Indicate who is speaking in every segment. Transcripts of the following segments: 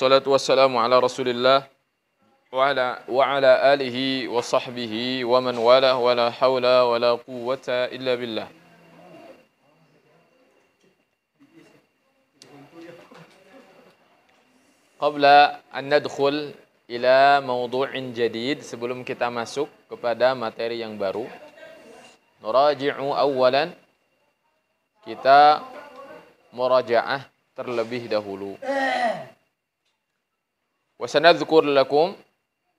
Speaker 1: Wassalatu wassalamu ala Rasulillah wa ala alihi wa sahbihi wa man wala wa la hawla wa la quwwata illa billah. Qabla an nadkhul ila mawdu'in jadid, sebelum kita masuk kepada materi yang baru, nuraji'u awwalan, kita murajaah terlebih dahulu. Wa sanadhkur lakum,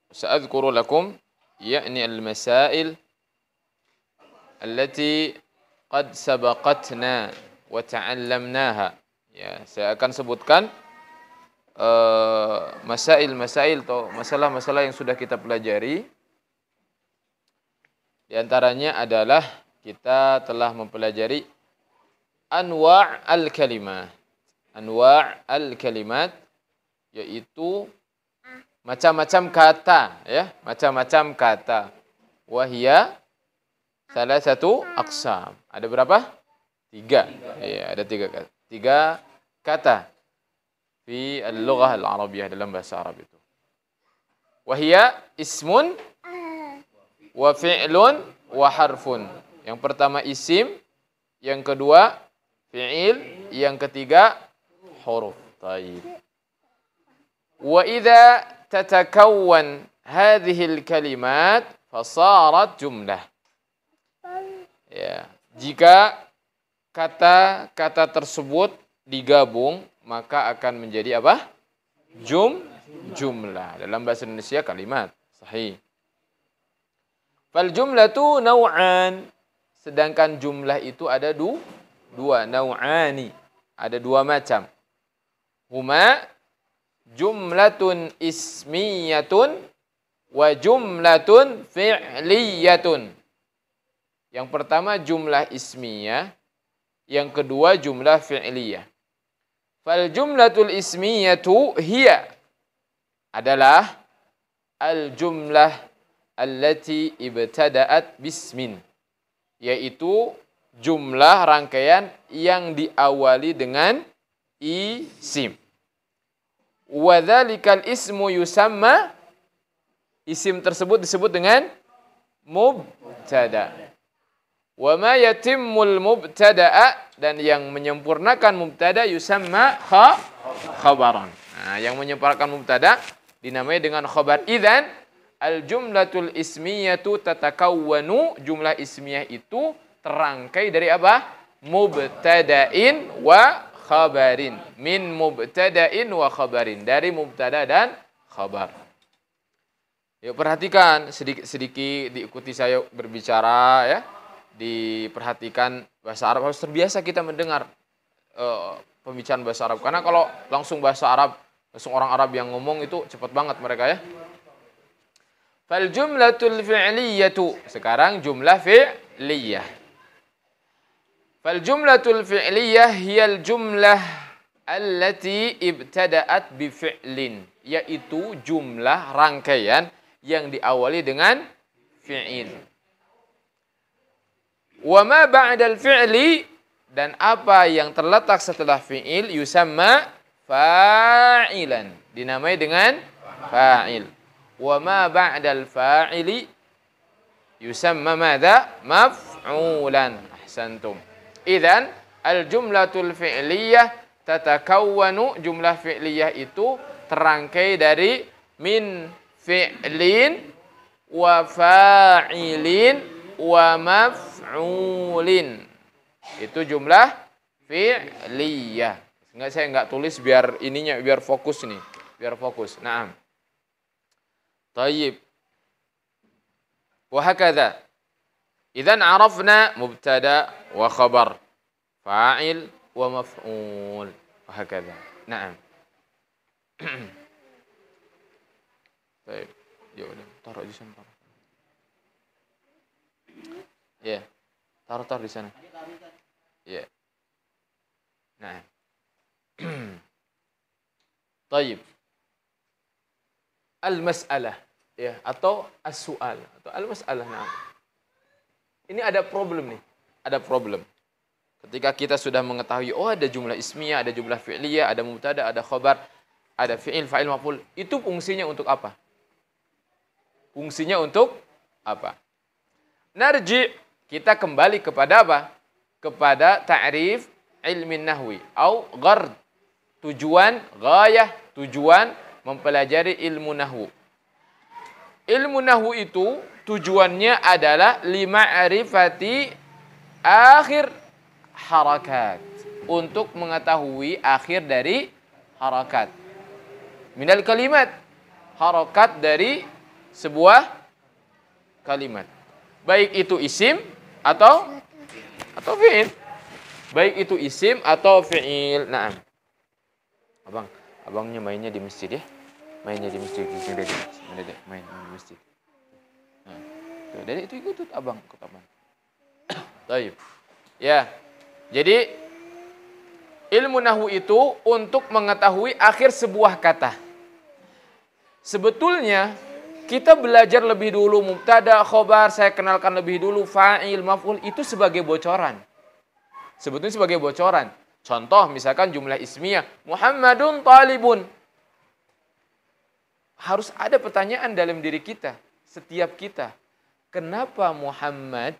Speaker 1: sa'adhkuru lakum, yakni al-masail allati qad sabaqatna wa ta'allamnaha. Ya, saya akan sebutkan masail atau masalah-masalah yang sudah kita pelajari. Di antaranya adalah kita telah mempelajari anwa' al-kalimat. Anwa' al-kalimat yaitu macam-macam kata, ya, macam-macam kata. Wahia salah satu aqsam. Ada berapa? 3. Ya, ada 3 kata. 3 kata fi al-lughah al-arabiyyah, dalam bahasa Arab itu. Wahia ismun wa fi'lun wa harfun. Yang pertama isim, yang kedua fi'il, yang ketiga huruf. Baik. Wa idza tatakawwan hadhihi al-kalimat fasarat jumlah. Ya, jika kata-kata tersebut digabung, maka akan menjadi apa? Jumlah. Dalam bahasa Indonesia kalimat. Sahih. Fal jumlatu naw'an. Sedangkan jumlah itu ada dua. Naw'ani. Ada 2 macam. Huma jumlatun ismiyatun wa jumlatun fi'liyatun. Yang pertama jumlah ismiyah, yang kedua jumlah fi'liyah. Fal jumlatul ismiyatu hiya adalah al jumlah allati ibtada'at bismin, yaitu jumlah rangkaian yang diawali dengan isim. Wa dzalikal ismu yusamma, isim tersebut disebut dengan mubtada. Wa ma yatimmul mubtada'a, dan yang menyempurnakan mubtada yusamma khabaran. Nah, yang menyempurnakan mubtada dinamai dengan khabar. Idzan al jumlatul ismiyatu tatakawwanu, jumlah ismiyah itu terangkai dari apa? Mubtada'in wa khabarin. Min mubtada'in wa khabarin, dari mubtada dan khabar. Yuk perhatikan sedikit diikuti saya berbicara, ya. Diperhatikan bahasa Arab, harus terbiasa kita mendengar pembicaraan bahasa Arab. Karena kalau langsung bahasa Arab, langsung orang Arab yang ngomong itu cepat banget mereka, ya. Fal jumlatul fi'liyatu. Sekarang jumlah fi'liyah. Fal jumlatul fi'liyah hiyal jumlah allati ibtada'at bi fi'lin, yaitu jumlah rangkaian yang diawali dengan fi'il. Wa ma ba'dal fi'li, dan apa yang terletak setelah fi'il yusamma fa'ilan, dinamai dengan fa'il. Wa ma ba'dal fa'ili yusamma madza? Maf'ulan. Ahsantum. Idzan al jumlatul fi'liyah tatakawwanu, jumlah fi'liyah itu terangkai dari min fi'lin wa fa'ilin wa maf'ulin. Itu jumlah fi'liyah. Saya enggak tulis biar ininya, biar fokus nih, biar fokus. Naam. Tayyib. Wa hakadha. Idzan arafna mubtada wa khabar, fa'il wa maf'ul. Wa hakadha. Naam. Baik. Ya udah, taruh di sana. Ya. Taruh di sana. Ya. Nah. Tayyib. Al-mas'alah, ya, atau as-su'al, atau al-mas'alah. Nah. Ini ada problem nih. Ada problem. Ketika kita sudah mengetahui, oh ada jumlah ismiyah, ada jumlah fi'liyah, ada mubtada, ada khabar. ada fi'il, fa'il, maf'ul. Itu fungsinya untuk apa? Fungsinya untuk apa? Narji, kita kembali kepada apa? Kepada ta'rif ilmin nahwi. Au ghard, tujuan, ghayah, tujuan mempelajari ilmu nahwu. Ilmu nahwu itu tujuannya adalah lima'rifati akhir harakat. Untuk mengetahui akhir dari harakat. Minal kalimat. Harakat dari sebuah kalimat. Baik itu isim atau fi'il. Baik itu isim atau fi'il. Naam. Abangnya mainnya di masjid ya. Mainnya di masjid. Main di masjid. Nah, tuh, dari itu ikut abang. Baik. Ya. Jadi ilmu nahwu itu untuk mengetahui akhir sebuah kata. Sebetulnya kita belajar lebih dulu mubtada, khobar, saya kenalkan lebih dulu fa'il, maf'ul itu sebagai bocoran. Sebetulnya sebagai bocoran. Contoh misalkan jumlah ismiyah, Muhammadun talibun. Harus ada pertanyaan dalam diri kita, setiap kita. Kenapa Muhammad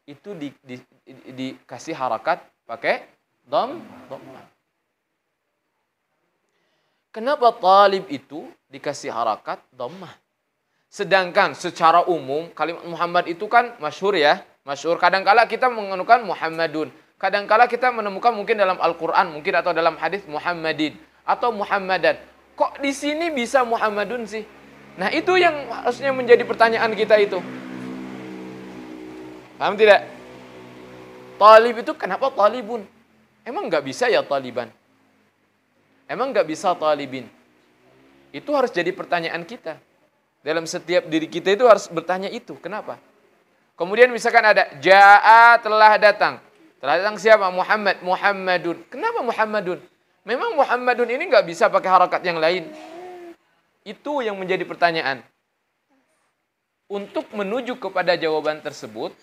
Speaker 1: itu dikasih harakat pakai dhammah? Kenapa talib itu dikasih harakat dhammah? Sedangkan secara umum kalimat Muhammad itu kan masyhur ya, masyhur. Kadangkala kita mengenukan Muhammadun. Kadangkala kita menemukan mungkin dalam Al-Qur'an, mungkin atau dalam hadis Muhammadin atau Muhammadan. Kok di sini bisa Muhammadun sih? Nah, itu yang harusnya menjadi pertanyaan kita itu. Paham tidak? Talib itu kenapa talibun? Emang nggak bisa ya taliban? Emang nggak bisa talibin? Itu harus jadi pertanyaan kita. Dalam setiap diri kita itu harus bertanya itu. Kenapa? Kemudian misalkan ada Ja'a telah datang. Telah datang siapa? Muhammad. Muhammadun. Kenapa Muhammadun? Memang Muhammadun ini nggak bisa pakai harakat yang lain. Itu yang menjadi pertanyaan. Untuk menuju kepada jawaban tersebut,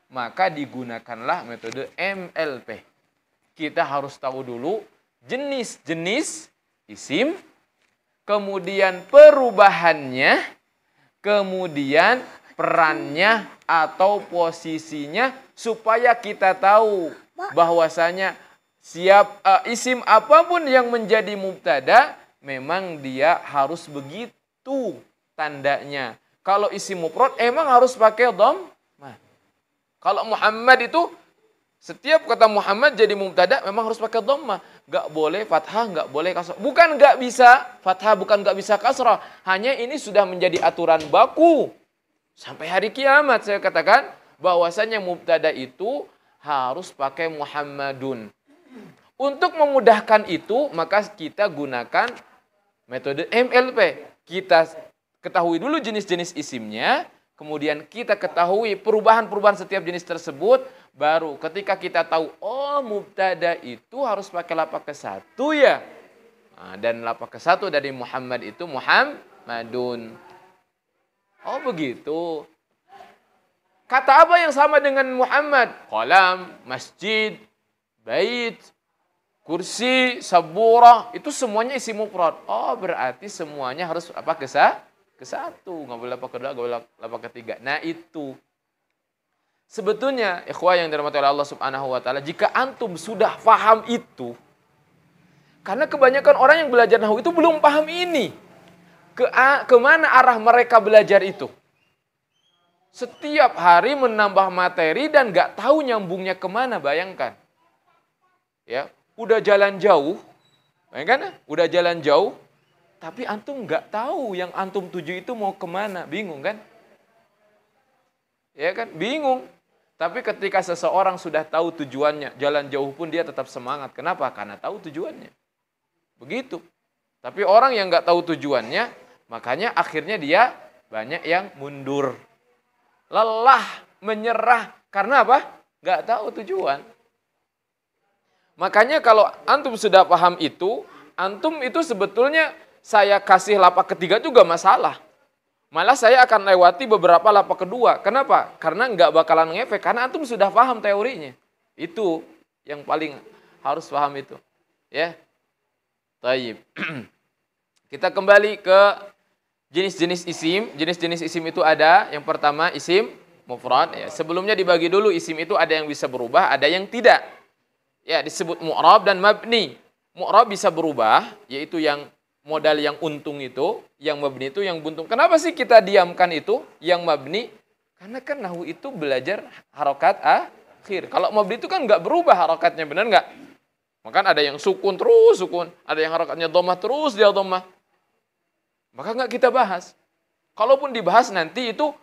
Speaker 1: maka digunakanlah metode MLP. Kita harus tahu dulu jenis-jenis isim, kemudian perubahannya, kemudian perannya atau posisinya, supaya kita tahu bahwasanya isim apapun yang menjadi mubtada memang dia harus begitu tandanya. Kalau isim mufrad emang harus pakai dhammah. Kalau Muhammad itu setiap kata Muhammad jadi mubtada memang harus pakai dhammah. Enggak boleh fathah, enggak boleh kasrah. Bukan enggak bisa fathah, bukan enggak bisa kasrah. Hanya ini sudah menjadi aturan baku. Sampai hari kiamat saya katakan bahwasanya mubtada itu harus pakai Muhammadun. Untuk memudahkan itu, maka kita gunakan metode MLP. Kita ketahui dulu jenis-jenis isimnya, kemudian kita ketahui perubahan-perubahan setiap jenis tersebut, baru ketika kita tahu, oh mubtada itu harus pakai lapak ke satu ya. Nah, dan lapak ke satu dari Muhammad itu Muhammadun. Oh begitu. Kata apa yang sama dengan Muhammad? Qalam, masjid, bait, kursi, saburah, itu semuanya isim mufrad. Oh berarti semuanya harus apa ke satu, nggak boleh lapak kedua, nggak boleh lapak ketiga. Nah itu. Sebetulnya ikhwah yang dirahmati oleh Allah Subhanahu wa taala, jika antum sudah paham itu, karena kebanyakan orang yang belajar nahwu itu belum paham ini. Kemana arah mereka belajar itu? Setiap hari menambah materi dan nggak tahu nyambungnya kemana, bayangkan. Ya, udah jalan jauh, bayangkan, udah jalan jauh, tapi antum nggak tahu yang antum tuju itu mau kemana, bingung kan? Ya kan, bingung. Tapi ketika seseorang sudah tahu tujuannya, jalan jauh pun dia tetap semangat. Kenapa? Karena tahu tujuannya. Begitu. Tapi orang yang nggak tahu tujuannya, makanya akhirnya dia banyak yang mundur. Lelah, menyerah. Karena apa? Nggak tahu tujuan. Makanya kalau antum sudah paham itu, antum itu sebetulnya saya kasih lapak ketiga juga masalah. Malah saya akan lewati beberapa lapak kedua. Kenapa? Karena nggak bakalan ngefek. Karena antum sudah paham teorinya. Itu yang paling harus paham itu. Ya. Taib. Kita kembali ke jenis-jenis isim. Jenis-jenis isim itu ada. Yang pertama isim mufrad. Ya. Sebelumnya dibagi dulu isim itu ada yang bisa berubah, ada yang tidak. Ya, disebut mu'rab dan mabni. Mu'rab bisa berubah, yaitu yang modal yang untung itu, yang mabni itu yang buntung. Kenapa sih kita diamkan itu, yang mabni? Karena kan nahwu itu belajar harokat akhir. Kalau mabni itu kan nggak berubah harokatnya, benar nggak? Maka ada yang sukun terus sukun, ada yang harokatnya dhammah terus dia dhammah. Maka nggak kita bahas. Kalaupun dibahas nanti itu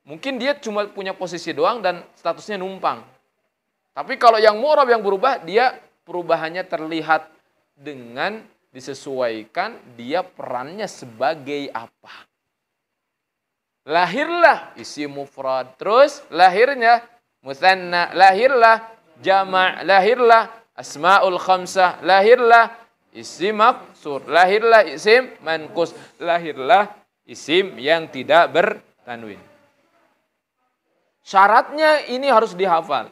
Speaker 1: mungkin dia cuma punya posisi doang dan statusnya numpang. Tapi kalau yang mu'rab yang berubah, dia perubahannya terlihat dengan disesuaikan dia perannya sebagai apa. Lahirlah isim mufrad, terus lahirnya mutsanna, lahirlah jama', lahirlah asmaul khamsah, lahirlah isim maksur, lahirlah isim manqus, lahirlah isim yang tidak bertanwin. Syaratnya ini harus dihafal.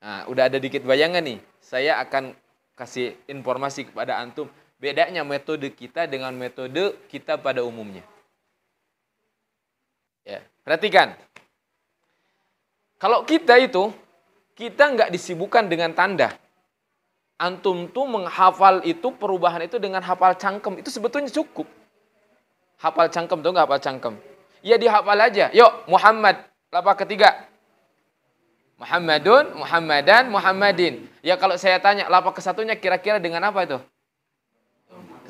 Speaker 1: Nah, udah ada dikit bayangan nih. Saya akan kasih informasi kepada antum. Bedanya metode kita dengan metode kita pada umumnya. Ya, perhatikan. Kalau kita itu, kita nggak disibukkan dengan tanda. Antum tuh menghafal itu, perubahan itu dengan hafal cangkem. Itu sebetulnya cukup. Hafal cangkem tuh nggak hafal cangkem. Ya dihafal aja. Yuk, Muhammad. Lapak ketiga. Muhammadun, Muhammadan, Muhammadin. Ya kalau saya tanya, lapak kesatunya kira-kira dengan apa itu?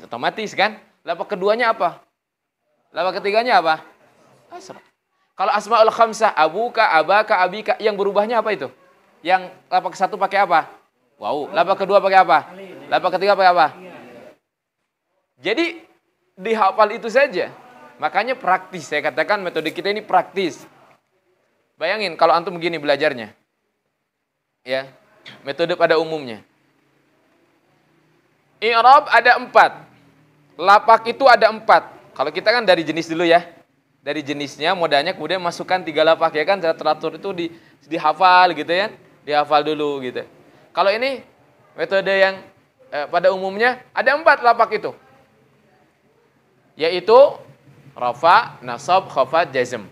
Speaker 1: Otomatis kan? Lapak keduanya apa? Lapak ketiganya apa? Asra. Kalau asmaul khamsah, abuka, abaka, abika, yang berubahnya apa itu? Yang lapak ke-1 pakai apa? Wow. Lapak kedua pakai apa? Lapak ketiga pakai apa? Jadi dihafal itu saja. Makanya praktis. Saya katakan metode kita ini praktis. Bayangin kalau antum begini belajarnya. Ya. Metode pada umumnya. I'rab ada 4. Lapak itu ada 4. Kalau kita kan dari jenis dulu ya. Dari jenisnya, modalnya kemudian masukkan 3 lapak ya kan. Teratur itu dihafal gitu ya. Dihafal dulu gitu. Kalau ini metode yang pada umumnya ada 4 lapak itu. Yaitu rafa, nasab, khafad, jazm.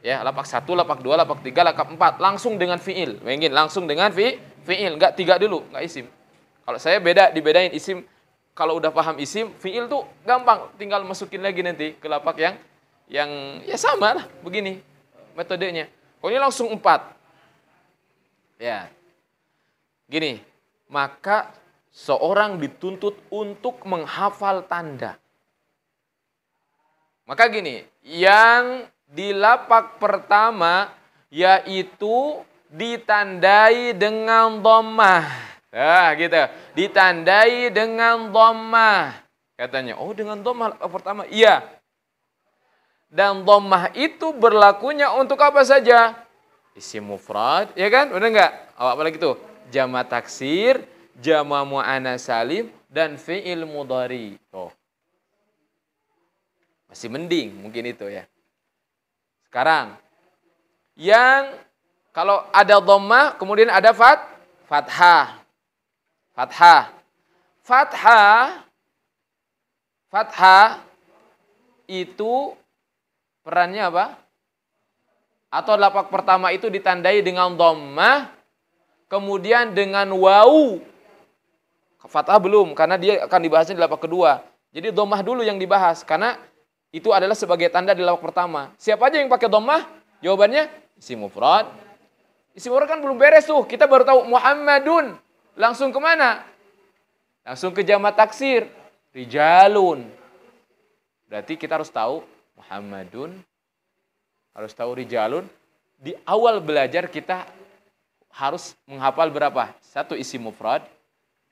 Speaker 1: Ya, lapak 1, lapak 2, lapak 3, lapak 4 langsung dengan fiil. Bayangin langsung dengan fiil, enggak 3 dulu, enggak isim. Kalau saya dibedain isim. Kalau udah paham isim, fiil tuh gampang, tinggal masukin lagi nanti ke lapak yang ya sama lah begini metodenya. Kalau ini langsung 4. Ya. Gini, maka seorang dituntut untuk menghafal tanda. Maka gini, yang di lapak pertama yaitu ditandai dengan dhammah. Nah, gitu. Ditandai dengan dhammah. Katanya, oh dengan dhammah lapak pertama. Iya. Dan dhammah itu berlakunya untuk apa saja? Isim mufrad, ya kan? Benar enggak? Apalagi itu? Jama' taksir, jama' mu'anats salim, dan fi'il mudhari. Oh. Masih mending mungkin itu ya. Sekarang, yang kalau ada dhammah, kemudian ada fathah. Fathah itu perannya apa? Atau lapak pertama itu ditandai dengan dhammah, kemudian dengan wawu. Fathah belum, karena dia akan dibahasnya di lapak kedua. Jadi dhammah dulu yang dibahas, karena itu adalah sebagai tanda di lapak pertama. Siapa aja yang pakai dhammah? Jawabannya isim mufrad. Isim mufrad kan belum beres tuh. Kita baru tahu Muhammadun. Langsung kemana? Langsung ke jama' taksir. Rijalun. Berarti kita harus tahu Muhammadun. Harus tahu rijalun. Di awal belajar kita harus menghafal berapa? 1 isim mufrad,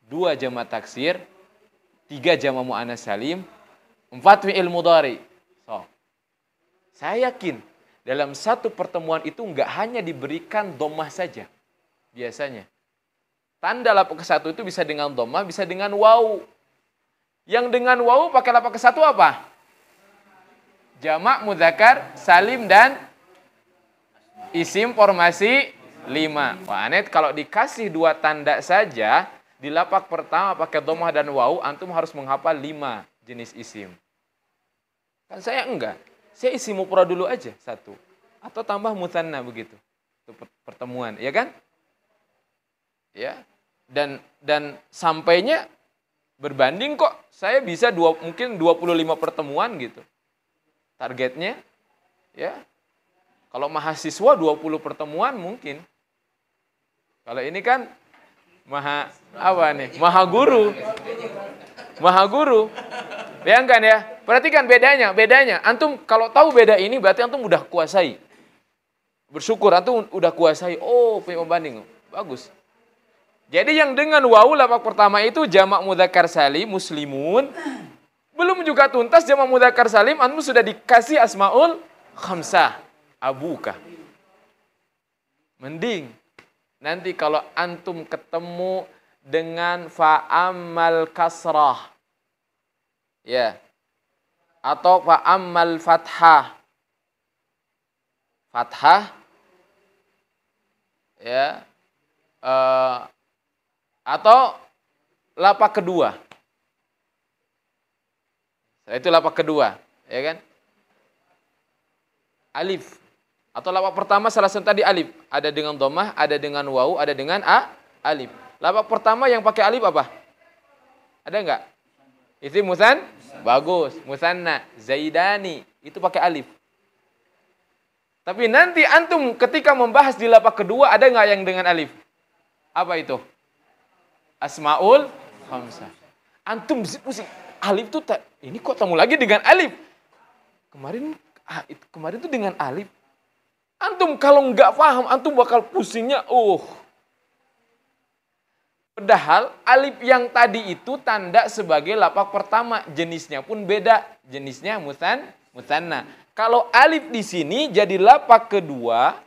Speaker 1: 2 jama' taksir, 3 jama' mu'anats salim, 4 fi'il mudhari. So, saya yakin dalam satu pertemuan itu enggak hanya diberikan dhammah saja. Biasanya. Tanda lapak ke-1 itu bisa dengan dhammah, bisa dengan wawu. Yang dengan wawu pakai lapak ke-1 apa? Jamak, mudzakkar, salim, dan isim formasi 5. Wah, Anet kalau dikasih 2 tanda saja, di lapak pertama pakai dhammah dan waw, antum harus menghafal 5 jenis isim. Kan saya enggak. Saya isi mufrad dulu aja 1. Atau tambah mutsanna begitu. Itu pertemuan, ya kan? Ya. Dan sampainya berbanding kok. Saya bisa mungkin 25 pertemuan gitu. Targetnya ya. Kalau mahasiswa 20 pertemuan mungkin. Kalau ini kan Maha guru. Maha guru. Bayangkan ya. Perhatikan bedanya. Antum kalau tahu beda ini berarti antum udah kuasai. Bersyukur antum udah kuasai. Oh, punya pembanding. Bagus. Jadi yang dengan wawu lapak pertama itu jamak mudzakkar salim muslimun. Belum juga tuntas jamak mudzakkar salim, antum sudah dikasih asmaul khamsah. Abuka. Mending nanti kalau antum ketemu dengan fa'ammal kasrah. Ya. Atau fa'ammal fathah. Fathah. Ya. Atau lapak kedua. Itu lapak kedua, ya kan? Alif. Atau lapak pertama salah satu tadi alif. Ada dengan dhammah, ada dengan wawu, ada dengan alif. Lapak pertama yang pakai alif apa? Ada enggak? Itu musan? Bagus. Musanna. Zaidani. Itu pakai alif. Tapi nanti antum ketika membahas di lapak kedua, ada enggak yang dengan alif? Apa itu? Asmaul khamsah. Antum pusing. Alif tuh ini kok temu lagi dengan alif? Kemarin tuh dengan alif. Antum kalau nggak paham, antum bakal pusingnya. Padahal alif yang tadi itu tanda sebagai lapak pertama, jenisnya pun beda, jenisnya musanna. Kalau alif di sini jadi lapak kedua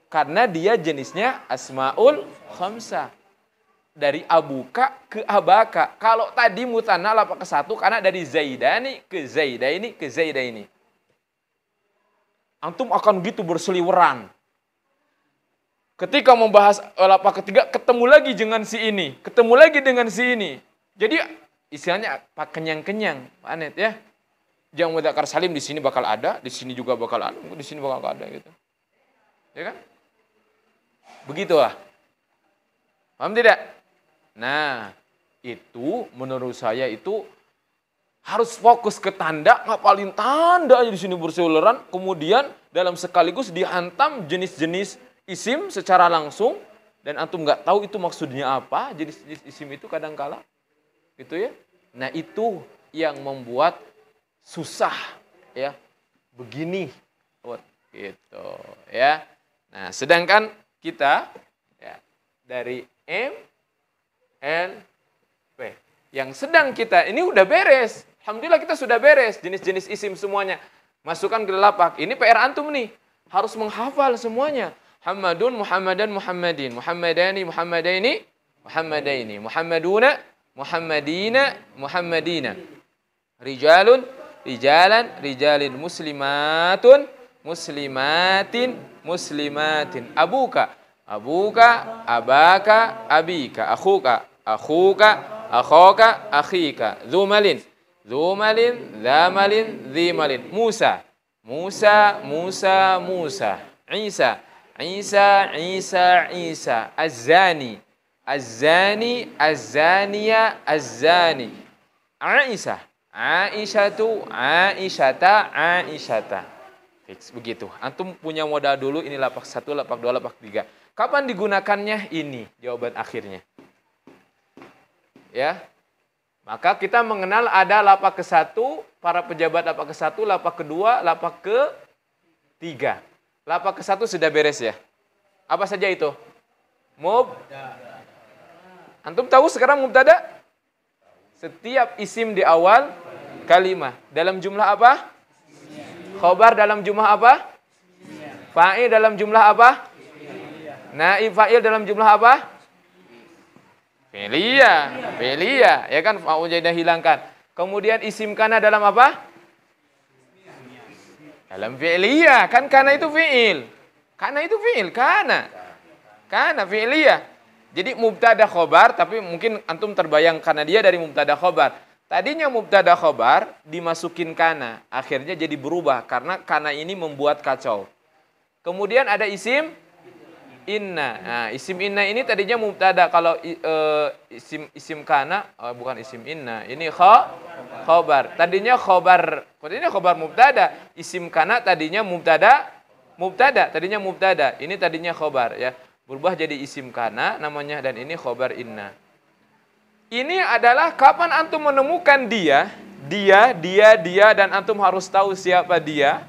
Speaker 1: karena dia jenisnya asmaul khamsah. Dari abuka ke abaka. Kalau tadi musanna lapak ke-1 karena dari zaidani ke zaidaini ke zaidaini. Antum akan gitu berseliweran. Ketika membahas lapak ketiga, ketemu lagi dengan si ini. Ketemu lagi dengan si ini. Jadi, istilahnya kenyang-kenyang. Pak Anet ya. Jamak mudzakkar salim di sini bakal ada, di sini juga bakal ada, di sini bakal ada gitu. Ya kan? Begitulah. Paham tidak? Nah, itu menurut saya itu harus fokus ke tanda, ngapalin tanda aja di sini berseliweran, kemudian dalam sekaligus dihantam jenis-jenis isim secara langsung dan antum nggak tahu itu maksudnya apa, jenis-jenis isim itu kadangkala gitu ya. Nah, itu yang membuat susah ya. Begini gitu ya. Nah, sedangkan kita ya dari M L P yang sedang kita ini udah beres. Alhamdulillah kita sudah beres jenis-jenis isim semuanya. Masukkan ke lapak. Ini PR antum nih. Harus menghafal semuanya. Muhammadun, Muhammadan, Muhammadin. Muhammadani, Muhammadaini, Muhammadaini. Muhammaduna, Muhammadina, Muhammadina. Rijalun, rijalan, rijalin. Muslimatun, muslimatin, muslimatin. Abuka, abuka, abaka, abika. Akhuka, akhuka, akhoka, akhika. Zumalin, zumalin, zamalin, zimalin. Musa, Musa, Musa, Musa. Isa, Isa, Isa, Isa. Az-zani, az-zani, az-zaniya, az-zani. Aisyah, Aisyatu, Aisyata, Aisyata. Fix, begitu. Antum punya modal dulu, ini lapak 1, lapak 2, lapak 3. Kapan digunakannya? Ini jawaban akhirnya. Ya. Maka kita mengenal ada lapak ke-1, para pejabat lapak ke-1, lapak kedua, lapak ke-3. Lapak ke-1 sudah beres ya. Apa saja itu? Antum tahu sekarang mubtada? Setiap isim di awal kalimah. Dalam jumlah apa? Khobar dalam jumlah apa? Fa'il dalam jumlah apa? Naib fa'il dalam jumlah apa? Fi'liyah, ya kan? Fa'ujaidah hilangkan. Kemudian isim kana dalam apa? Dalam fi'liyah, kan kana itu fi'il. Kana itu fi'il, kana. Kana fi'liyah. Jadi mubtada khobar, tapi mungkin antum terbayang karena dia dari mubtada khobar. Tadinya mubtada khobar dimasukin kana, akhirnya jadi berubah karena kana ini membuat kacau. Kemudian ada isim inna. Nah, isim inna ini tadinya mubtada. Kalau isim kana, bukan isim inna, ini khobar. Tadinya khobar mubtada. Isim kana tadinya mubtada. Tadinya mubtada. Ini tadinya khobar ya. Berubah jadi isim kana namanya, dan ini khobar inna. Ini adalah kapan antum menemukan dia, dan antum harus tahu siapa dia,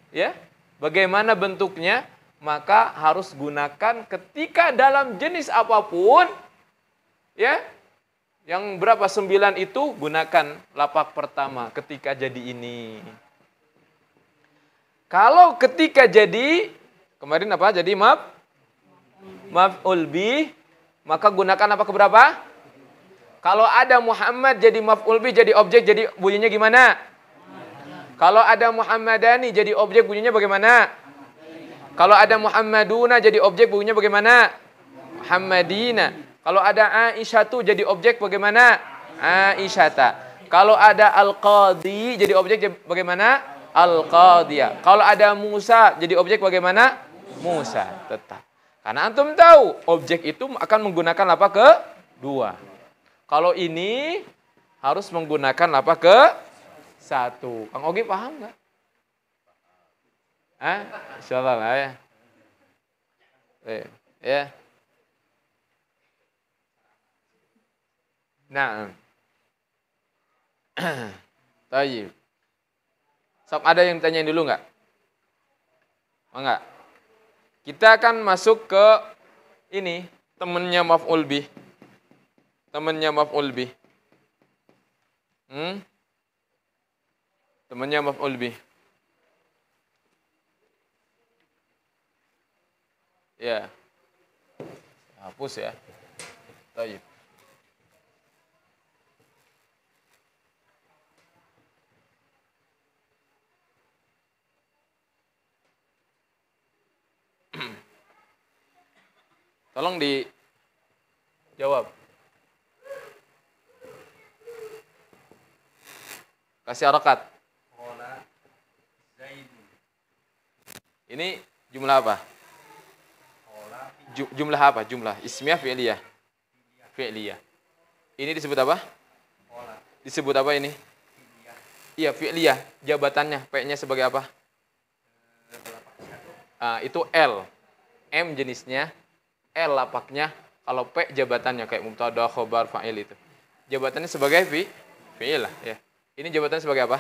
Speaker 1: ya. Bagaimana bentuknya, maka harus gunakan ketika dalam jenis apapun, ya. Yang berapa 9 itu gunakan lapak pertama ketika jadi ini. Kalau ketika jadi kemarin apa? Jadi maf'ul bih, maka gunakan apa keberapa? Kalau ada Muhammad jadi maf'ul bih, jadi objek, jadi bunyinya gimana? Kalau ada Muhammadani jadi objek, bunyinya bagaimana? Kalau ada Muhammaduna jadi objek, bunyinya bagaimana? Muhammadina. Kalau ada Aisyatu jadi objek, bagaimana? Aisyata. Kalau ada Al-Qadhi jadi objek, bagaimana? Al-Qadhiyah. Kalau ada Musa jadi objek, bagaimana? Musa. Tetap. Karena antum tahu objek itu akan menggunakan lapak kedua. Kalau ini harus menggunakan lapak ke-1. Kang Ogi paham nggak? Insyaallah lah ya. Ya. Nah. Tayyib. Sok ada yang tanyain dulu nggak? Enggak. Kita akan masuk ke ini, temennya maf'ul bih. Temennya maf'ul bih. Temennya maf'ul bih. Ya. Hapus ya. Baik. Tolong dijawab. Kasih harakat. Ini jumlah apa? Jumlah apa? Jumlah ismiyah fi'liyah. Fi'liyah. Ini disebut apa? Disebut apa ini? Iya, fi'liyah. Jabatannya, P-nya sebagai apa? Itu L. M jenisnya, L lapaknya. Kalau P jabatannya kayak mubtada, khobar, fa'il itu. Jabatannya sebagai fi'il lah ya. Ini jabatannya sebagai apa?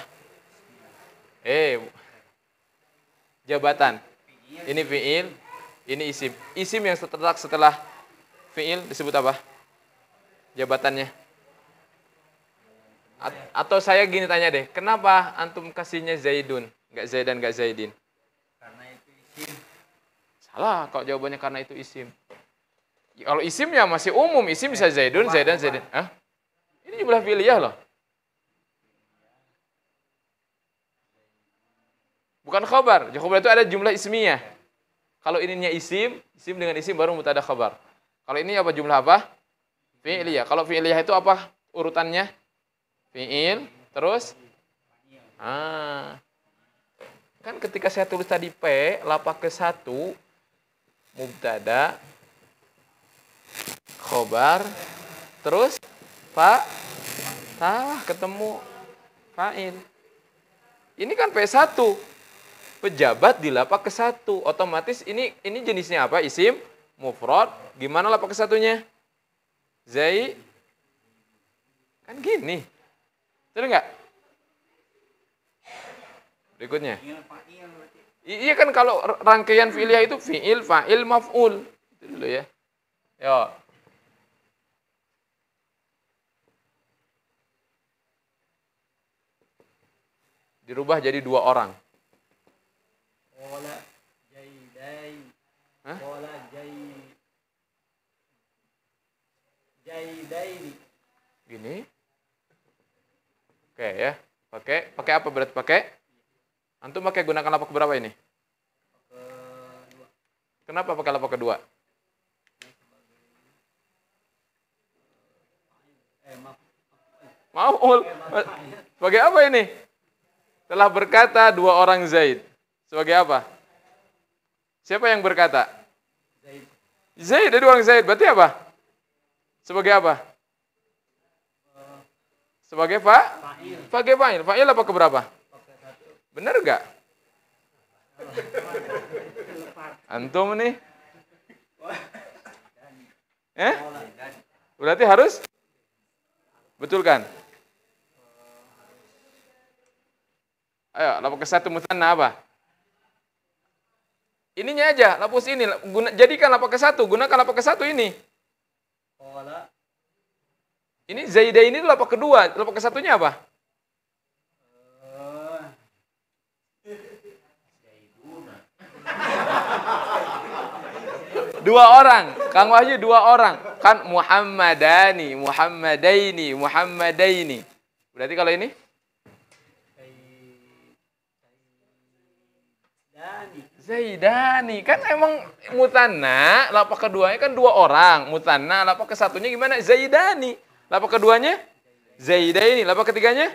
Speaker 1: Jabatan. Ini fi'il, ini isim. Isim yang terletak setelah fi'il disebut apa? Jabatannya. Atau saya gini tanya deh, kenapa antum kasihnya Zaidun, enggak Zaidan, enggak Zaidin?
Speaker 2: Karena itu isim.
Speaker 1: Salah kalau jawabannya karena itu isim. Kalau isim ya masih umum, isim bisa Zaidun, Zaidan, Zaidin. Ini jumlah fi'liyah loh. Bukan khabar. Khabar itu ada jumlah ismiyah. Kalau ininya isim dengan isim baru mubtada khabar. Kalau ini apa jumlah apa? Fi'liyah. Kalau fi'liyah itu apa urutannya? Fi'il, terus kan ketika saya tulis tadi P, lapak ke-1 mubtada khobar, terus ketemu fa'il. Ini kan P1. Pejabat di lapak ke-1. Otomatis ini jenisnya apa? Isim mufrad. Gimana lapak ke-1-nya? Zai. Kan gini. Betul enggak? Berikutnya. Iya kan kalau rangkaian fi'liyah itu fi'il, fa'il, maf'ul. Itu dulu ya. Yo. Dirubah jadi 2 orang.
Speaker 2: Qala jaidai. Qala jaidaini.
Speaker 1: Gini. Oke ya. Pakai apa berarti pakai? Antum pakai gunakan lapak berapa ini?
Speaker 2: Kedua.
Speaker 1: Kenapa pakai lapak kedua? Maf'ul. Sebagai apa ini? Telah berkata dua orang Zaid. Sebagai apa? Siapa yang berkata? Zaid, ada dua orang Zaid. Berarti apa? Sebagai apa? Sebagai fa'il. Sebagai fa'il. Fa'il apa keberapa? Benar enggak? Antum nih? Berarti harus? Betul kan? Ayo, lapor ke satu mutanna apa? Ininya aja, lapus ini. Jadikan lapor ke satu, gunakan lapor ke satu ini. Ini Zaidah ini lapor kedua, lapor ke satunya apa? Dua orang, Kang Wahyu dua orang. Kan Muhammadani, Muhammadaini, Muhammadaini. Berarti kalau ini? Zaidani. Kan emang mutanna, lapak keduanya kan dua orang. Mutanna, lapak ke satunya gimana? Zaidani. Lapak keduanya? Zaidaini. Lapak ketiganya?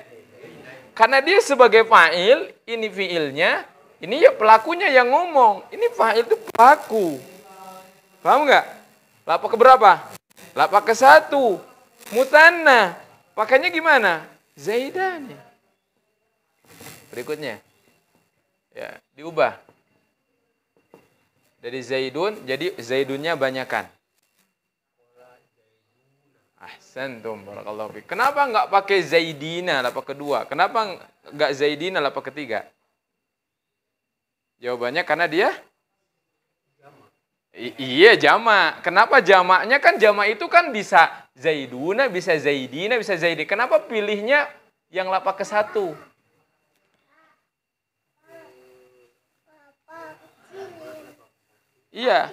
Speaker 1: Karena dia sebagai fa'il, ini fi'ilnya, ini ya pelakunya yang ngomong. Ini fa'il itu pelaku. Paham nggak? Lapak ke berapa? Lapak ke satu. Mutanna. Pakainya gimana? Zaidani. Berikutnya. Ya, diubah. Dari Zaidun, jadi Zaidunnya banyakan. Ahsantum, barakallahu fiik. Kenapa nggak pakai Zaidina lapak kedua? Kenapa nggak Zaidina lapak ketiga? Jawabannya karena dia iya jamak. Kenapa jamaknya? Kan jamak itu kan bisa Zaiduna, bisa Zaidina, bisa Zaidi. Kenapa pilihnya yang lapak ke satu? Iya.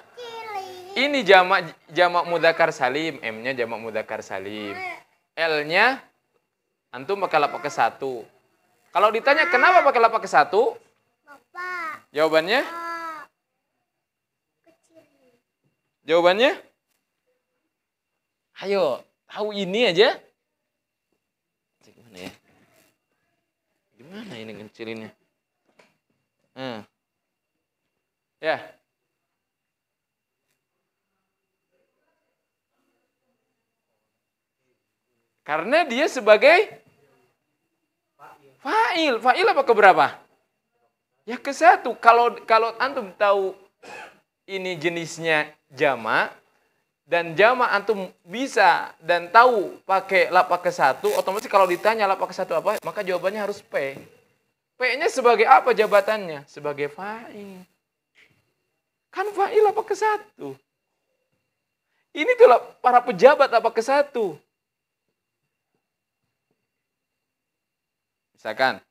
Speaker 1: Ini jamak mudzakkar salim, M-nya jamak mudzakkar salim. L-nya antum pakai lapak ke satu. Kalau ditanya kenapa pakai lapak ke satu? Bapak. Jawabannya? Jawabannya? Ayo, tahu ini aja. Gimana ya? Gimana ini ngecilinnya? Ya. Karena dia sebagai fa'il. Fa'il apa keberapa? Ya ke satu. Kalau antum tahu ini jenisnya jamak dan jamak antum bisa dan tahu pakai lapak ke satu, otomatis kalau ditanya lapak ke satu apa, maka jawabannya harus P. P-nya sebagai apa jabatannya? Sebagai fa'il. Kan fa'il lapak ke satu. Ini tuh para pejabat lapak ke satu. Misalkan,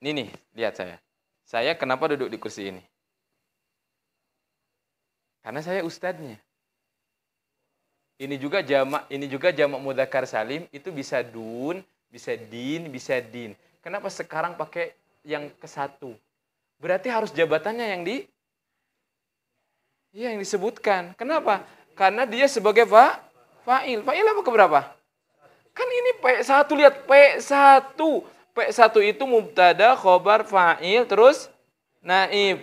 Speaker 1: ini nih, lihat saya. Saya kenapa duduk di kursi ini? Karena saya ustadznya. Ini juga jamak mudzakkar salim, itu bisa dun, bisa din, bisa din. Kenapa sekarang pakai yang ke satu? Berarti harus jabatannya yang disebutkan. Kenapa? Karena dia sebagai fa'il. Fa'il apa keberapa? Kan ini P1, lihat P1. P1 itu mubtada, khobar, fa'il, terus naib.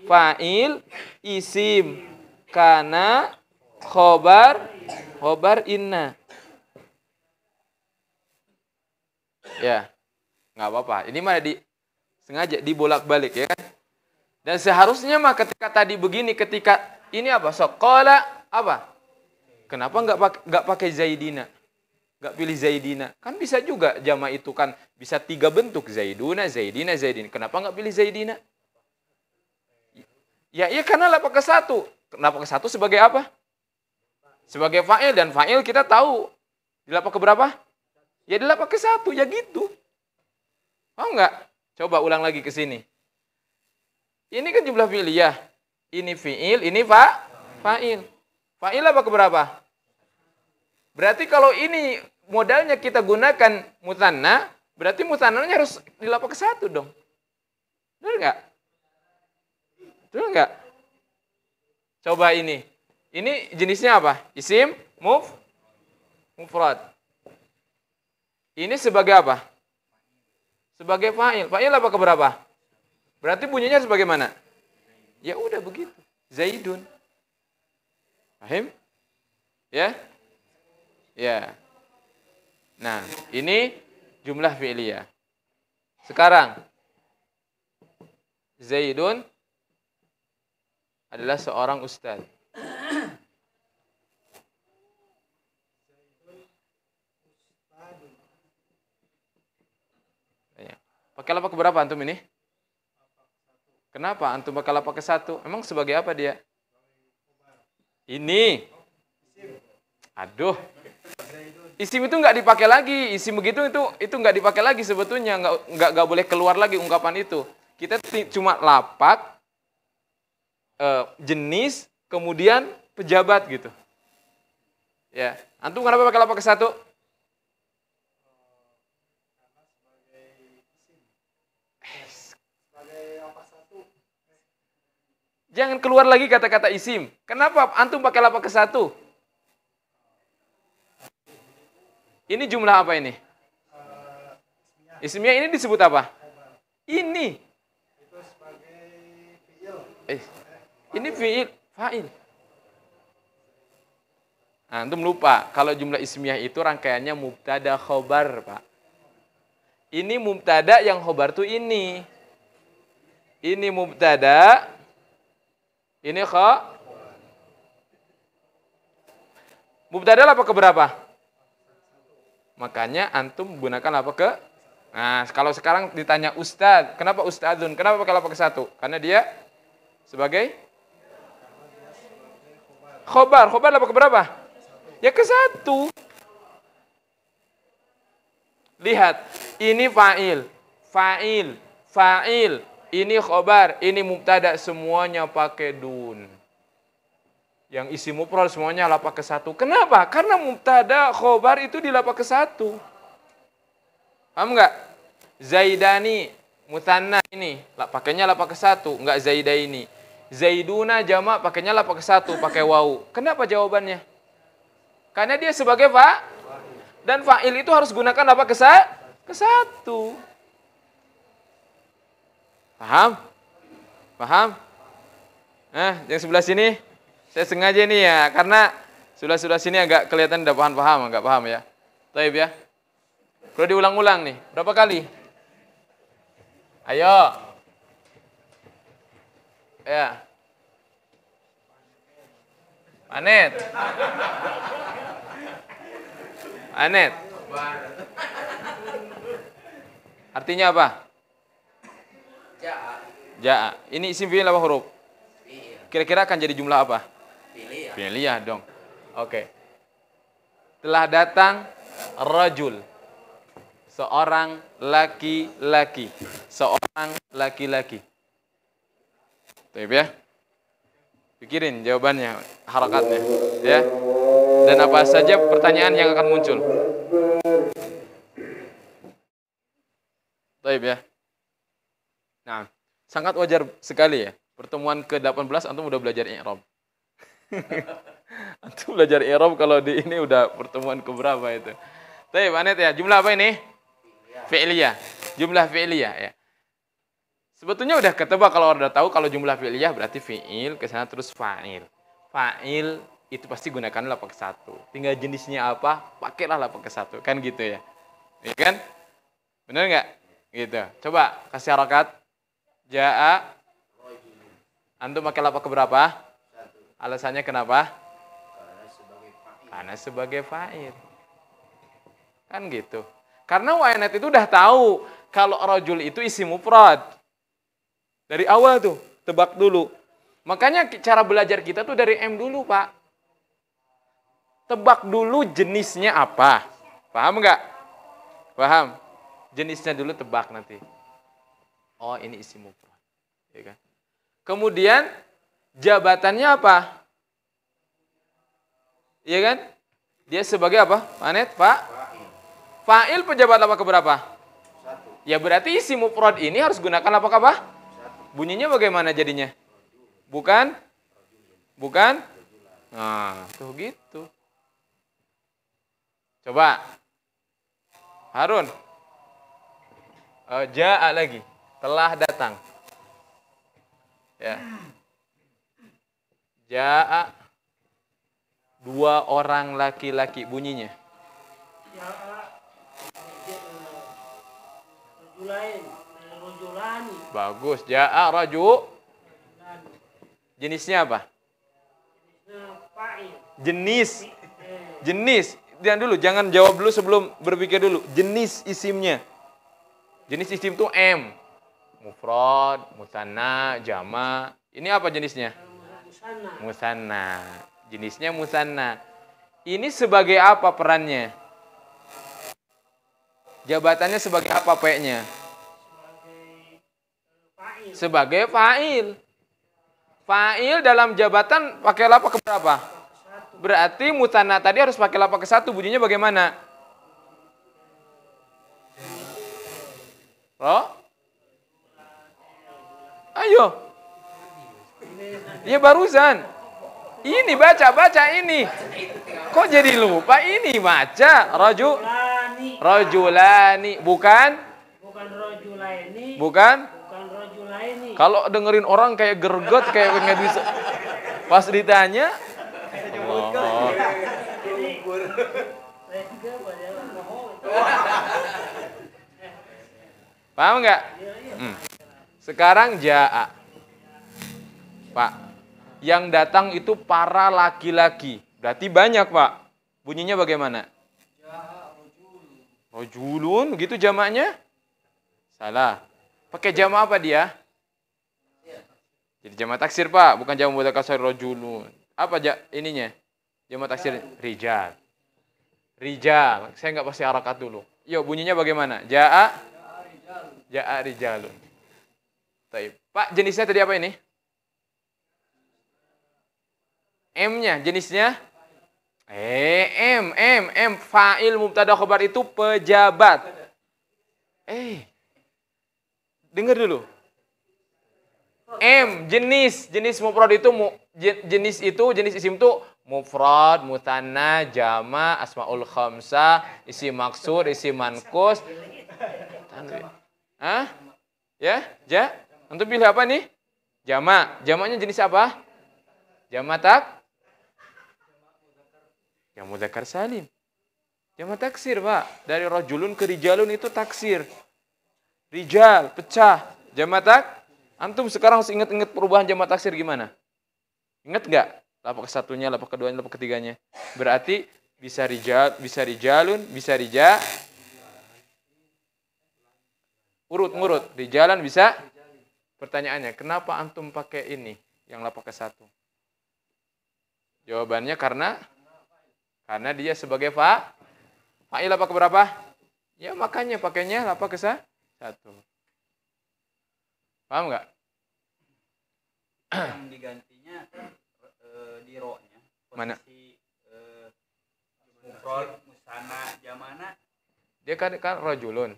Speaker 1: Fa'il, isim, kana, khobar inna. Ya, nggak apa-apa. Ini mah sengaja dibolak-balik ya kan. Dan seharusnya mah ketika tadi begini, ketika ini apa? Sokola apa? Kenapa nggak pakai Zaidina? Nggak pilih Zaidina. Kan bisa juga jamak itu kan bisa 3 bentuk. Zaiduna, Zaidina, Zaidin. Kenapa nggak pilih Zaidina? Ya iya karena lapak ke satu. Lapak ke satu sebagai apa? Sebagai fa'il. Dan fa'il kita tahu. Di lapak ke berapa? Ya di lapak ke satu. Ya gitu. Paham nggak? Coba ulang lagi ke sini. Ini kan jumlah fi'liyah. Ini fi'il, ini fa'il. Fa'il apa ke berapa? Berarti kalau ini modalnya kita gunakan mutanna, berarti mutannanya harus di lapak ke satu dong. Betul nggak? Betul nggak? Coba ini. Ini jenisnya apa? Isim, mufrad. Ini sebagai apa? Sebagai fa'il. Fa'il apa keberapa? Berarti bunyinya sebagaimana? Ya udah begitu. Zaidun. Paham? Ya? Ya. Nah, ini jumlah fi'liyah. Sekarang Zaidun adalah seorang ustaz. Pakai lapak keberapa antum ini? Kenapa antum pakai lapak ke satu? Emang sebagai apa dia? Ini. Aduh. Isim itu nggak dipakai lagi. Isim begitu itu nggak dipakai lagi sebetulnya. Nggak boleh keluar lagi ungkapan itu. Kita cuma lapak, jenis, kemudian pejabat gitu. Ya. Antum kenapa pakai lapak ke satu? Jangan keluar lagi kata-kata isim. Kenapa antum pakai lapak ke satu? Ini jumlah apa ini? Isimnya ini disebut apa? Ini. Ini fi'il, fa'il. Nah, antum lupa kalau jumlah ismiyah itu rangkaiannya mubtada khobar, Pak. Ini mubtada yang khobar tuh ini. Ini mubtada. Ini mubtada apa keberapa? Makanya antum gunakan apa ke? Nah, kalau sekarang ditanya ustad, kenapa ustadzun? Kenapa pakai apa ke satu? Karena dia sebagai khobar. Khobar apa keberapa? Ya ke satu. Lihat, ini fa'il, fa'il, fa'il. Ini khobar, ini mubtada, semuanya pakai dun. Yang isi mufrad semuanya lapak ke satu. Kenapa? Karena mubtada, khobar itu di lapak ke satu. Paham nggak? Zaidani, mutanna ini, pakainya lapak ke satu, nggak zaidaini. Zaiduna jamak, pakainya lapak ke satu, pakai wawu. Kenapa jawabannya? Karena dia sebagai dan fa'il itu harus gunakan lapak ke satu. Paham? Paham? Yang sebelah sini, saya sengaja nih ya, karena sebelah sini agak kelihatan udah paham, agak paham ya. Taib ya. Kalau diulang-ulang nih, berapa kali? Ayo. Ya. Anet. Anet. Artinya apa? Ja'a. Ini isim fi'il apa huruf? Kira-kira akan jadi jumlah apa? Fi'liyah dong. Oke. Telah datang rajul. Seorang laki-laki. Seorang laki-laki. Baik ya. Pikirin jawabannya, harakatnya, ya. Dan apa saja pertanyaan yang akan muncul. Baik ya. Nah, sangat wajar sekali ya. Pertemuan ke-18 antum udah belajar i'rab. Antum belajar i'rab kalau di ini udah pertemuan ke berapa itu. Baik, Anet ya. Jumlah apa ini? Fi'liyah. Jumlah fi'liyah ya. Sebetulnya udah ketebak kalau udah tahu kalau jumlah fi'liyah berarti fi'il ke sana terus fa'il. Fa'il itu pasti gunakan lapak satu. Tinggal jenisnya apa, pakailah lapak satu. Kan gitu ya. Iya kan? Benar nggak? Gitu. Coba kasih harakat. Ja'a. Antum pakai lapak keberapa? Alasannya kenapa? Karena sebagai fa'il. Kan gitu. Karena Wayanet itu udah tahu kalau rajul itu isim mufrad. Dari awal tuh, tebak dulu. Makanya cara belajar kita tuh dari M dulu, Pak. Tebak dulu jenisnya apa. Paham nggak? Paham? Jenisnya dulu tebak nanti. Oh, ini isim mufrad. Ya kan? Kemudian jabatannya apa? Iya kan? Dia sebagai apa? Anet, Pak? Fa'il pejabat lapak keberapa? Ya berarti isim mufrad ini harus gunakan lapak apa? Bunyinya bagaimana jadinya? Bukan? Bukan? Nah, tuh gitu. Coba. Harun. Ja'a lagi. Telah datang. Ya. Ja'a. 2 orang laki-laki bunyinya.
Speaker 2: Rojulani.
Speaker 1: Bagus. Ja'a raju. Jenisnya apa? Jenis. Jenis. Dan dulu, jangan jawab dulu sebelum berpikir dulu. Jenis isimnya. Jenis isim itu M. Mufrad, musanna, jama. Ini apa jenisnya? Musanna. Jenisnya musanna. Ini sebagai apa perannya? Jabatannya sebagai apa P-nya? Sebagai fa'il. Fa'il dalam jabatan pakai lapak keberapa? Berarti musanna tadi harus pakai lapak ke 1. Bunyinya bagaimana? Roh? Ayo. Ya barusan. Ini baca ini. Kok jadi lupa? Ini baca. Rojulani. Bukan?
Speaker 2: Bukan rojulaini.
Speaker 1: Bukan?
Speaker 2: Bukan rojulaini.
Speaker 1: Kalau dengerin orang kayak gergot, kayak nggak bisa. Pas ditanya, oh. Paham nggak? Sekarang ja'a. Pak, yang datang itu para laki-laki. Berarti banyak, Pak. Bunyinya bagaimana? Rojulun, begitu jamaknya? Salah. Pakai jamak apa dia? Jadi jamak taksir, Pak, bukan jamak mudzakkar rojulun. Apa ininya? Jamak taksir rijal. Rijal. Saya nggak pasti harakat dulu. Yuk, bunyinya bagaimana? Ja'a rijalun. Baik. Pak, jenisnya tadi apa ini? M-nya, jenisnya? M. Fa'il mubtada khobar itu pejabat. Dengar dulu. M, jenis mufrad itu jenis isim itu mufrad, mutanna, jama, asmaul khamsah, isim maksur, isim manqus. Ya? Untuk pilih apa nih? Jama. Jamaknya jenis apa? Jamak yang mudzakkar salim. Jamak taksir, Pak. Dari rajulun ke rijalun itu taksir. Rijal, pecah. Jamak antum sekarang harus ingat-ingat perubahan jamak taksir gimana? Ingat nggak? Lapak kesatunya, lapak keduanya, lapak ketiganya. Berarti bisa rijal, bisa rijalun, bisa urut. Rijalan bisa. Pertanyaannya, kenapa antum pakai ini yang lapak ke 1? Jawabannya karena dia sebagai fa'il lapak ke berapa? Ya makanya pakainya lapak ke 1. Paham nggak?
Speaker 2: Yang digantinya di ro-nya.
Speaker 1: Mana?
Speaker 2: Mufrad, musanna, jamana.
Speaker 1: Dia kan rajulun.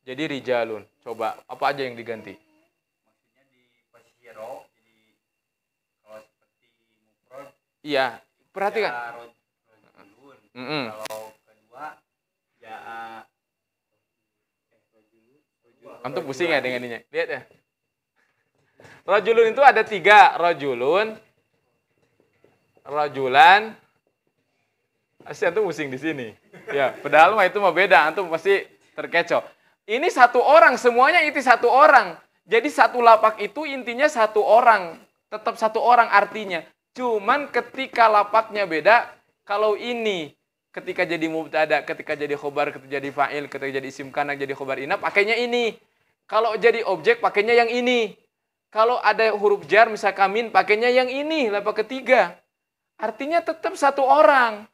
Speaker 1: Jadi rijalun. Coba apa aja yang diganti?
Speaker 2: Maksudnya di posisi ro, jadi kalau seperti mufrad.
Speaker 1: Iya, perhatikan.
Speaker 2: Ya, rojulun. Kalau kedua ya
Speaker 1: Antum pusing ya dengan ininya. Lihat ya. Rajulun itu ada 3. Rajulun, rajulan. Asli antum pusing di sini. Ya, padahal mah itu mah beda. Antum pasti terkecoh. Ini 1 orang, semuanya itu 1 orang. Jadi 1 lapak itu intinya 1 orang. Tetap 1 orang artinya. Cuman ketika lapaknya beda, kalau ini ketika jadi mubtada, ketika jadi khobar, ketika jadi fa'il, ketika jadi isim kana, jadi khobar ina, pakainya ini. Kalau jadi objek, pakainya yang ini. Kalau ada huruf jar, misalkan min, pakainya yang ini, lapak ketiga. Artinya tetap 1 orang.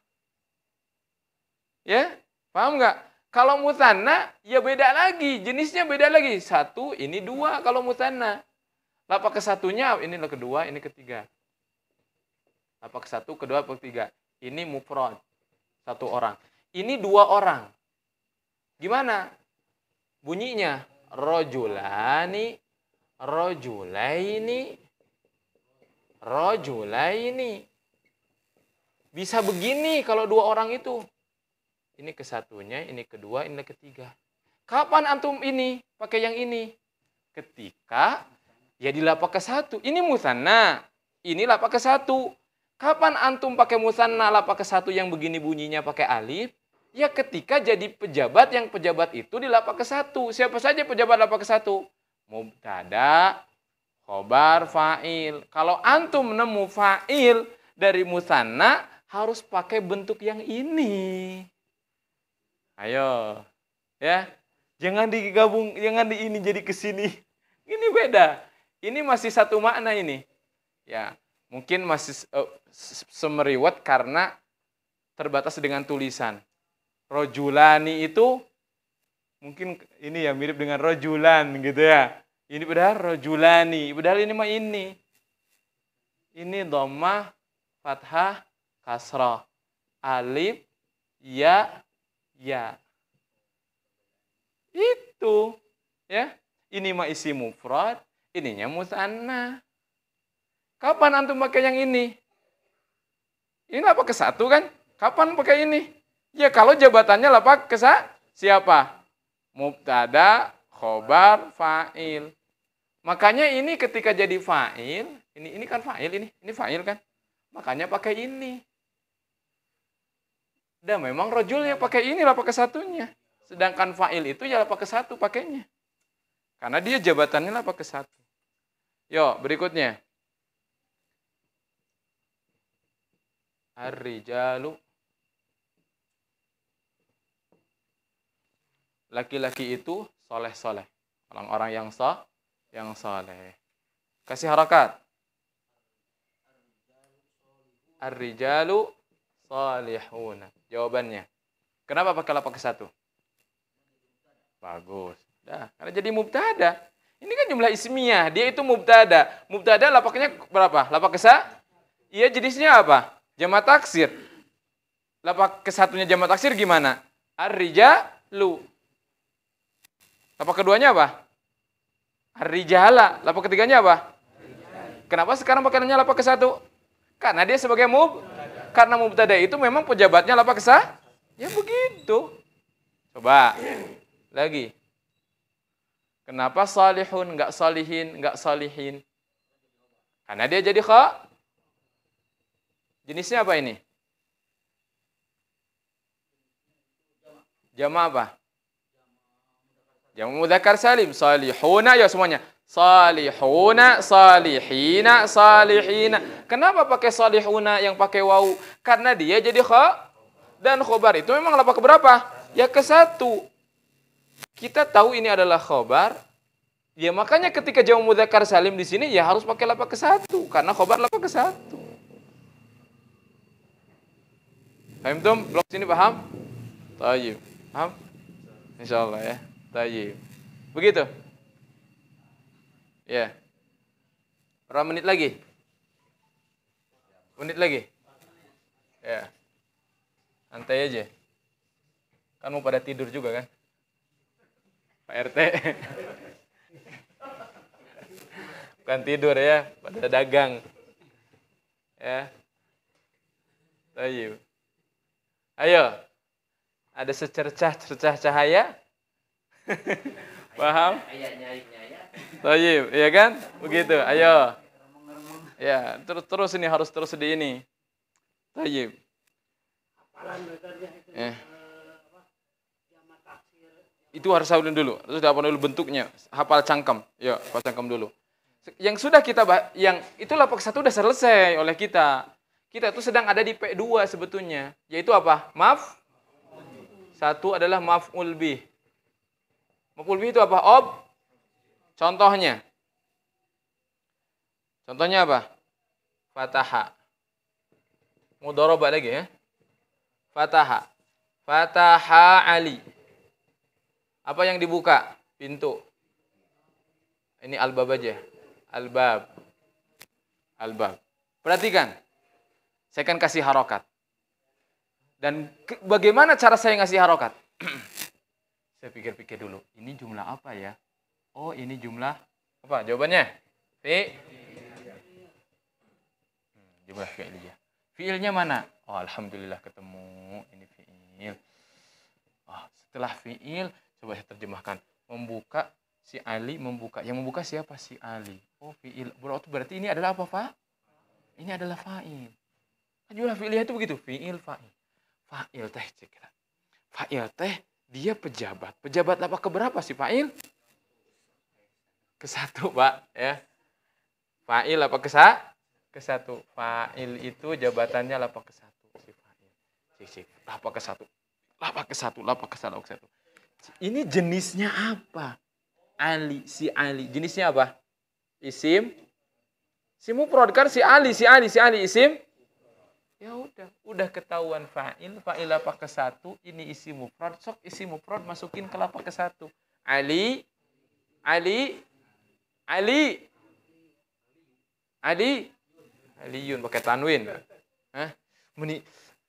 Speaker 1: Ya, paham nggak? Kalau musanna, ya beda lagi. Jenisnya beda lagi. 1, ini 2 kalau musanna. Lapak ke-1-nya, ini kedua, ini ketiga. Lapak ke-1, kedua, ketiga. Ini mufrad. 1 orang. Ini 2 orang. Gimana? Bunyinya. Rojulani, rojulaini, rojulaini. Bisa begini kalau 2 orang itu. Ini kesatunya, ini kedua, ini ketiga. Kapan antum ini pakai yang ini? Ketika ya di lapak ke satu. Ini musanna, ini lapak ke satu. Kapan antum pakai musanna lapak ke satu yang begini bunyinya pakai alif? Ya ketika jadi pejabat, yang pejabat itu di lapak ke satu. Siapa saja pejabat lapak ke satu? Mubtada, khobar, fa'il. Kalau antum nemu fa'il dari musanna, harus pakai bentuk yang ini. Ayo, ya. Jangan digabung, jangan di ini jadi ke sini. Ini beda. Ini masih satu makna ini. Ya, mungkin masih semeriwet karena terbatas dengan tulisan. Rojulani itu mungkin ini ya mirip dengan rojulan gitu ya. Ini padahal rojulani, padahal ini mah ini. Ini dhammah, fathah, kasrah. Alif, ya, ya. Itu ya. Ini mah isi mufrad, ininya musanna. Kapan antum pakai yang ini? Ini lapak ke satu kan? Kapan pakai ini? Ya kalau jabatannya lapak ke siapa? Mubtada, khobar, fa'il. Makanya ini ketika jadi fa'il, ini kan fa'il ini fa'il kan? Makanya pakai ini. Dan memang rojulnya pakai ini lapak ke satunya. Sedangkan fa'il itu ya lapak ke satu pakainya. Karena dia jabatannya lapak ke satu. Yo, berikutnya. Ar-rijalu. Laki-laki itu soleh-soleh. Orang-orang yang soleh. Kasih harakat. Ar-rijalu salihuna. Jawabannya. Kenapa pakai lapak ke satu? Bagus. Dah, karena jadi mubtada. Ini kan jumlah ismiyah. Dia itu mubtada. Mubtada lapaknya berapa? Lapak ke iya jenisnya apa? Jamak taksir. Lapak ke satunya jamak taksir gimana? Ar-rijalu. Lapak keduanya apa? Ar-rijala. Lapak ketiganya apa? Kenapa sekarang pakaiannya lapak ke satu? Karena dia sebagai karena mubtada itu memang pejabatnya lapak ke ya begitu. Coba lagi. Kenapa salihun enggak salihin, enggak salihin? Karena dia jadi jenisnya apa ini? Jama apa? Jama mudzakkar salim, salihuna ya semuanya. Salihuna, salihina, salihina. Kenapa pakai salihuna yang pakai waw? Karena dia jadi dan khobar itu memang lapak keberapa? Ya ke satu. Kita tahu ini adalah khobar. Ya makanya ketika jamak mudzakkar salim di sini ya harus pakai lapak ke satu karena khobar lapak ke satu. Paham tuh? Blok sini paham? Tayyib. Paham? Insyaallah ya. Tayyib. Begitu? Ya. Berapa menit lagi? Menit lagi? Ya. Santai aja. Kan mau pada tidur juga kan? Pak RT. Bukan tidur ya, pada dagang. Ya. Tayyib. Ayo. Ada secercah cahaya? Paham? Tayyib, iya kan? Begitu. Ayo. Ya, terus ini harus terus di ini. Tayyib. Itu harus hafal dulu. Terus hafal dulu bentuknya. Hafal cangkem. Ya, hafal cangkem dulu. Yang sudah kita yang itu lapak satu sudah selesai oleh kita. Kita itu sedang ada di P2 sebetulnya. Yaitu apa? Satu adalah maf'ul bih. Maf'ul bih itu apa? Contohnya. Contohnya apa? Fataha. Mudharabah lagi ya. Fataha. Fataha Ali. Apa yang dibuka? Pintu. Ini albab aja. Albab. Albab. Perhatikan. Saya akan kasih harokat. Dan bagaimana cara saya ngasih harokat? Saya pikir-pikir dulu. Ini jumlah apa ya? Oh, ini jumlah apa? Jawabannya? Jumlah fi'liyah. Fi'ilnya mana? Oh, alhamdulillah ketemu. Ini fi'il. Setelah fi'il, coba saya terjemahkan. Membuka, si Ali membuka. Yang membuka siapa? Si Ali. Oh, fi'il. Berarti ini adalah apa, Pak? Ini adalah fa'il. Kan jumlah fi'ilnya itu begitu. Fi'il, fa'il. Fa'il teh, ceklah. Fa'il teh, dia pejabat. Pejabat apa keberapa sih fa'il? Ke-1, Pak. Ya. Fa'il apa ke-1? Fa'il itu jabatannya apa ke-1? Si fa'il. Cik. Apa ke-1? Lapa ke-1. Ini jenisnya apa? Ali, si Ali. Jenisnya apa? Isim. Si mufrad kan si Ali isim. Ya udah ketahuan fa'il apa ke-1, ini isim mufrad. Sok isim mufrad masukin ke lapa ke-1. Aliyun pakai tanwin. Hah?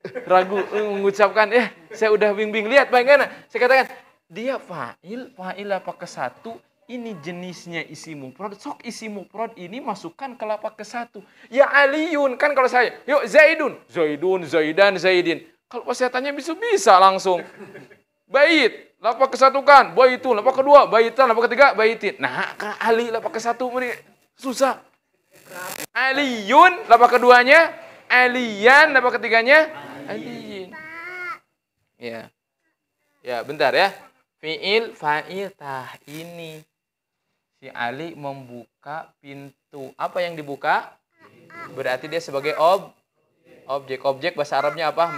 Speaker 1: Ragu mengucapkan, saya udah bingung lihat bagaimana. Saya katakan, dia fa'il apa ke-1, ini jenisnya isim mufrad. Sok isim mufrad ini masukkan ke lapa ke-1. Ya Aliyun, kan kalau saya, yuk Zaidun, Zaidan, Zaidin. Kalau pas saya tanya bisa langsung. Bait, lapa ke-1 kan, baitun, lapa ke-2, baitan, lapa ke-3, baitin. Nah, kan Ali lapa ke-1 susah. Aliyun, lapa keduanya, Aliyan, lapa ketiganya, Aliyin. Ya, bentar ya. Fi'il, fa'il, tah ini. Si Ali membuka pintu. Apa yang dibuka? Berarti dia sebagai objek. Objek bahasa Arabnya apa?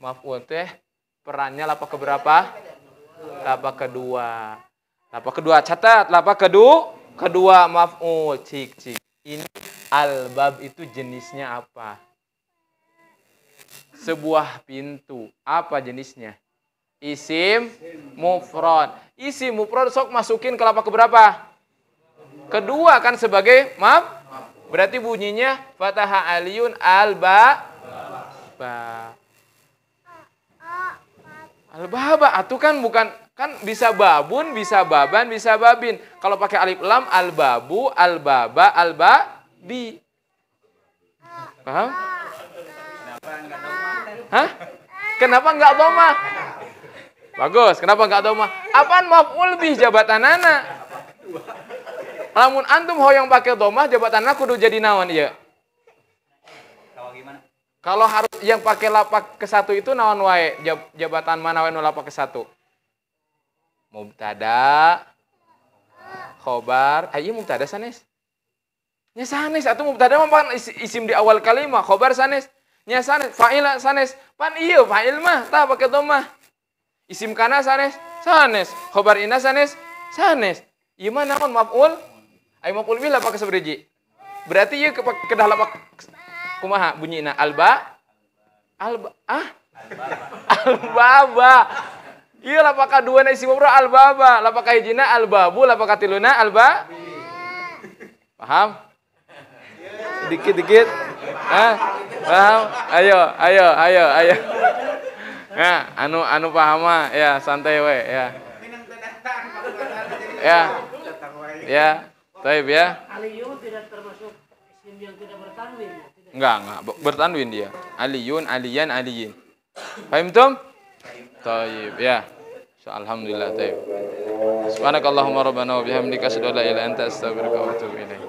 Speaker 1: Maf'ul teh. Perannya lapa keberapa? Lapa kedua. Catat. Lapa kedua maf'ul. Cik. Ini albab itu jenisnya apa? Sebuah pintu. Apa jenisnya? Isim mufrad. Isim mufrad sok masukin ke lapa keberapa? Kedua kan sebagai berarti bunyinya fataha aliyun albaba. Albaba itu kan bukan, kan bisa babun, bisa baban, bisa babin. Kalau pakai alif lam albabu, albaba, albabi. Paham? Hah? Kenapa enggak dhamma? Bagus, kenapa enggak dhamma? Apaan maf'ul bih jabatan anak? Lamun antum hoyong pakai dhamma jabatan anak kudu jadi naon ieu?
Speaker 2: Kalau gimana?
Speaker 1: Kalau harus yang pakai lapak ke-1 itu naon wae? Jabatan mana wae nu lapak ke-1? Mubtada, khobar, ieu mubtada sanes. Nya sanes atuh mubtada mah isim di awal kalimat, khobar sanes. Nya sanes, fa'il sanes. Pan ieu fa'il mah tah pake dhammah. Isim kana sanes, khobar ina sanes. Ieu mah naon maf'ul? Ai maf'ul bih lapak sabaraha? Berarti ieu kedah lapak kumaha bunyina? Albaba. Ieu lapak kadua na isim mufrad albaba, lapak kahijina albabu, lapak katiluna Paham? Dikit. Paham? Ayo. Nah, anu paham mah ya santai we ya. Ya. Baik ya.
Speaker 3: Aliyun tidak termasuk isim yang tidak bertanwin.
Speaker 1: Enggak bertanwin dia. Aliyun, aliyan, aliyin. Paham tum? Baik ya. Alhamdulillah taib. Subhanakallahumma rabbana wa bihamdika asyhadu an la ilaha illa anta astaghfiruka wa atubu ilaik.